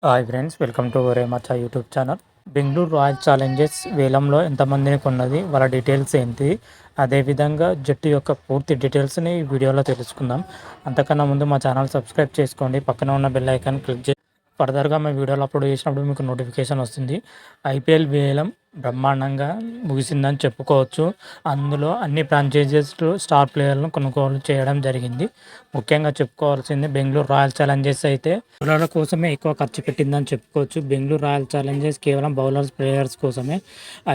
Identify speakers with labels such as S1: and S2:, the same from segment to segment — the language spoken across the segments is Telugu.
S1: హాయ్ ఫ్రెండ్స్, వెల్కమ్ టు ఒరే మచ్చా YouTube channel. Bengaluru Royal Challengers వేలంలో ఎంతమందిని కొన్నది, వాళ్ళ డీటెయిల్స్ ఏంటి, అదేవిధంగా జట్టు యొక్క పూర్తి డీటెయిల్స్ని ఈ వీడియోలో తెలుసుకుందాం. అంతకన్నా ముందు మా ఛానల్ సబ్స్క్రైబ్ చేసుకోండి, పక్కన ఉన్న బెల్ ఐకాన్ క్లిక్ చేసి ఫర్దర్గా మేము వీడియోలు అప్లోడ్ చేసినప్పుడు మీకు నోటిఫికేషన్ వస్తుంది. ఐపీఎల్ వేలం బ్రహ్మాండంగా ముగిసిందని చెప్పుకోవచ్చు. అందులో అన్ని ఫ్రాంచైజీస్లో స్టార్ ప్లేయర్లను కొనుగోలు చేయడం జరిగింది. ముఖ్యంగా చెప్పుకోవాల్సింది బెంగళూరు రాయల్ ఛాలెంజర్స్ అయితే బౌలర్ల కోసమే ఎక్కువ ఖర్చు పెట్టిందని చెప్పుకోవచ్చు. బెంగళూరు రాయల్ ఛాలెంజర్స్ కేవలం బౌలర్స్ ప్లేయర్స్ కోసమే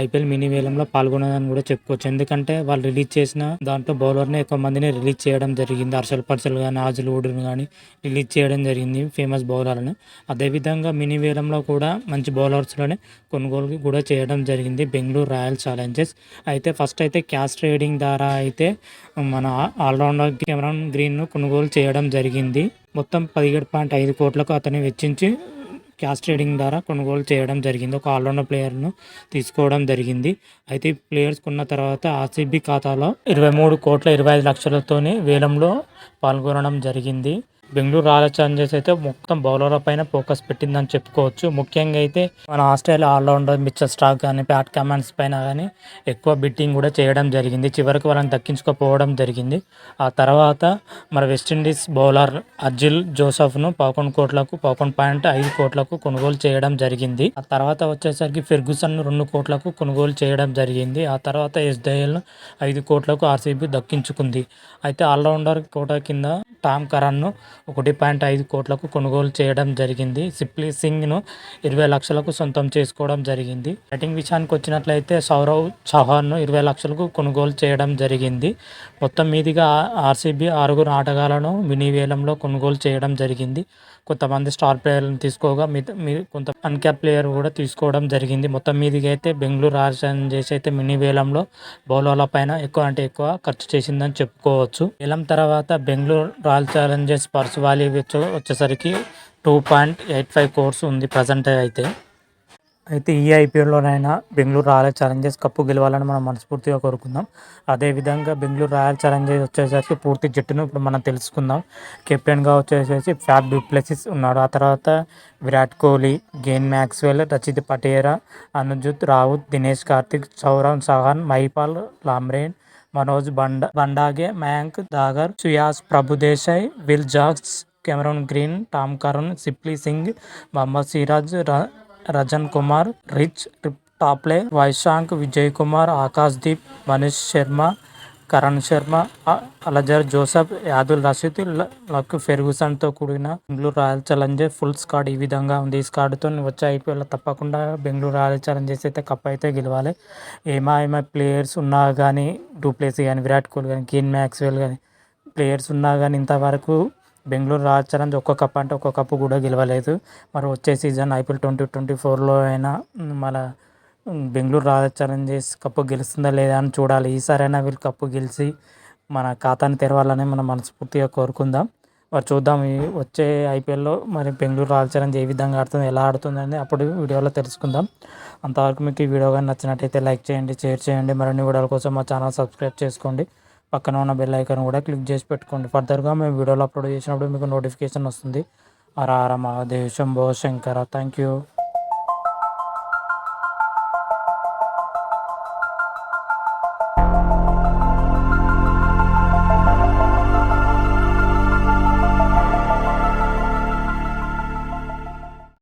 S1: ఐపీఎల్ మినీ వేలంలో పాల్గొన్నదని కూడా చెప్పుకోవచ్చు. ఎందుకంటే వాళ్ళు రిలీజ్ చేసిన దాంట్లో బౌలర్ని ఎక్కువ మందిని రిలీజ్ చేయడం జరిగింది. హర్షల్ పర్సల్ కానీ ఆజుల్ వుడ్ని కానీ రిలీజ్ చేయడం జరిగింది, ఫేమస్ బౌలర్లను. అదేవిధంగా మినీ వేలంలో కూడా మంచి బౌలర్స్లోనే కొనుగోలు కూడా చేయడం జరిగింది బెంగళూరు రాయల్ ఛాలెంజర్స్. అయితే ఫస్ట్ అయితే క్యాష్ ట్రేడింగ్ ద్వారా అయితే మన ఆల్రౌండర్ కెమెరాన్ గ్రీన్ను కొనుగోలు చేయడం జరిగింది. మొత్తం 17.5 కోట్లకు అతన్ని వెచ్చించి క్యాష్ ట్రేడింగ్ ద్వారా కొనుగోలు చేయడం జరిగింది. ఒక ఆల్రౌండర్ ప్లేయర్ను తీసుకోవడం జరిగింది. అయితే ప్లేయర్స్ కొన్న తర్వాత ఆర్సీబీ ఖాతాలో 23,25,00,000తోనే వేలంలో పాల్గొనడం జరిగింది. బెంగళూరు రాయల్ ఛాలెంజర్స్ అయితే మొత్తం బౌలర్ల పైన ఫోకస్ పెట్టిందని చెప్పుకోవచ్చు. ముఖ్యంగా అయితే మన ఆస్ట్రేలియా ఆల్రౌండర్ మిచెల్ స్టార్క్ కానీ ప్యాట్ కమాన్స్ పైన కానీ ఎక్కువ బిట్టింగ్ కూడా చేయడం జరిగింది. చివరికి వాళ్ళని దక్కించుకోపోవడం జరిగింది. ఆ తర్వాత మన వెస్టిండీస్ బౌలర్ అజిల్ జోసెఫ్ను 11.5 కోట్లకు కొనుగోలు చేయడం జరిగింది. ఆ తర్వాత వచ్చేసరికి ఫెర్గుసన్ను 2 కోట్లకు కొనుగోలు చేయడం జరిగింది. ఆ తర్వాత ఎస్డేఎల్ను 5 కోట్లకు ఆర్సీబీ దక్కించుకుంది. అయితే ఆల్రౌండర్ కోటా కింద టామ్ కరన్ను 1.5 కోట్లకు కొనుగోలు చేయడం జరిగింది. సిప్లీ సింగ్ను 20 లక్షలకు సొంతం చేసుకోవడం జరిగింది. బ్యాటింగ్ విషయానికి వచ్చినట్లయితే సౌరవ్ చౌహాన్ను 20 లక్షలకు కొనుగోలు చేయడం జరిగింది. మొత్తం మీదుగా ఆర్సీబీ 6 ఆటగాళ్లను మినీ వేలంలో కొనుగోలు చేయడం జరిగింది. కొంతమంది స్టార్ ప్లేయర్లను తీసుకోగా కొంత అన్క్యాప్ ప్లేయర్ కూడా తీసుకోవడం జరిగింది. మొత్తం మీదుగా అయితే బెంగళూరు రాయల్ ఛాలెంజర్స్ అయితే మినీ వేలంలో బౌలర్ల పైన ఎక్కువ ఖర్చు చేసిందని చెప్పుకోవచ్చు. వేలం తర్వాత Bengaluru Royal Challengers purse value వచ్చేసరికి 2.85 crores ఉంది ప్రజెంట్ అయితే ఈ ఐపీఎల్లోనైనా బెంగళూరు రాయల్ ఛాలెంజర్స్ కప్పు గెలవాలని మనం మనస్ఫూర్తిగా కోరుకుందాం. అదేవిధంగా బెంగళూరు రాయల్ ఛాలెంజర్స్ వచ్చేసరికి పూర్తి జట్టును ఇప్పుడు మనం తెలుసుకుందాం. కెప్టెన్గా వచ్చేసేసి ఫ్యాబ్ డ్యూప్లెసిస్ ఉన్నాడు. ఆ తర్వాత Virat Kohli, Glenn Maxwell, Rajat Patidar, Anuj Rawat, Dinesh Karthik, Saurav Chauhan, Mahipal Lomror, Manoj Bhandage, Mayank Dagar, Suyash Prabhudessai, Will Jacks, Cameron Green, Tom Curran, సిప్లీ Singh, Mohammed Siraj, Rajan Kumar, Reece Topley, Vyshak, Vijay Kumar, Akash Deep, Manish Sharma, Karan Sharma, Alzarri Joseph, యాదుల్ రషీద్, లక్ ఫెర్గుసన్తో కూడిన Bengaluru Royal Challengers full squad ఈ విధంగా ఉంది. ఈ స్క్వాడ్తో వచ్చే ఐపీఎల్ తప్పకుండా బెంగళూరు రాయల్ ఛాలెంజర్స్ అయితే కప్ అయితే గెలవాలి. ఏమా ప్లేయర్స్ ఉన్నా కానీ, డూప్లెసీ కానీ, విరాట్ కోహ్లీ కానీ, గెయిన్ మ్యాక్స్వెల్ కానీ ప్లేయర్స్ ఉన్నా కానీ ఇంతవరకు బెంగళూరు రాయల్ ఛాలెంజ్ ఒక్క కప్ అంటే ఒక్క కప్పు కూడా గెలవలేదు. మరి వచ్చే సీజన్ ఐపీఎల్ 2024లో అయినా మన బెంగళూరు రాయల్ ఛాలెంజర్స్ కప్పు గెలుస్తుందా లేదా అని చూడాలి. ఈసారైనా వీళ్ళు కప్పు గెలిచి మన ఖాతాని తెరవాలని మనం మనస్ఫూర్తిగా కోరుకుందాం. మరి చూద్దాం ఈ వచ్చే ఐపీఎల్లో మరి బెంగళూరు రాయల్ ఛాలెంజ్ ఏ విధంగా ఆడుతుంది, ఎలా ఆడుతుంది అని అప్పుడు వీడియోలో తెలుసుకుందాం. అంతవరకు మీకు ఈ వీడియో కానీ నచ్చినట్టయితే లైక్ చేయండి, షేర్ చేయండి. మరిన్ని వీడియోల కోసం మా ఛానల్ సబ్స్క్రైబ్ చేసుకోండి, పక్కన ఉన్న బెల్ ఐకాన్ కూడా క్లిక్ చేసి పెట్టుకోండి. ఫర్దర్గా మేము వీడియోలు అప్లోడ్ చేసినప్పుడు మీకు నోటిఫికేషన్ వస్తుంది. హర హర మహాదేవ్, శంభో శంకర. Thank you.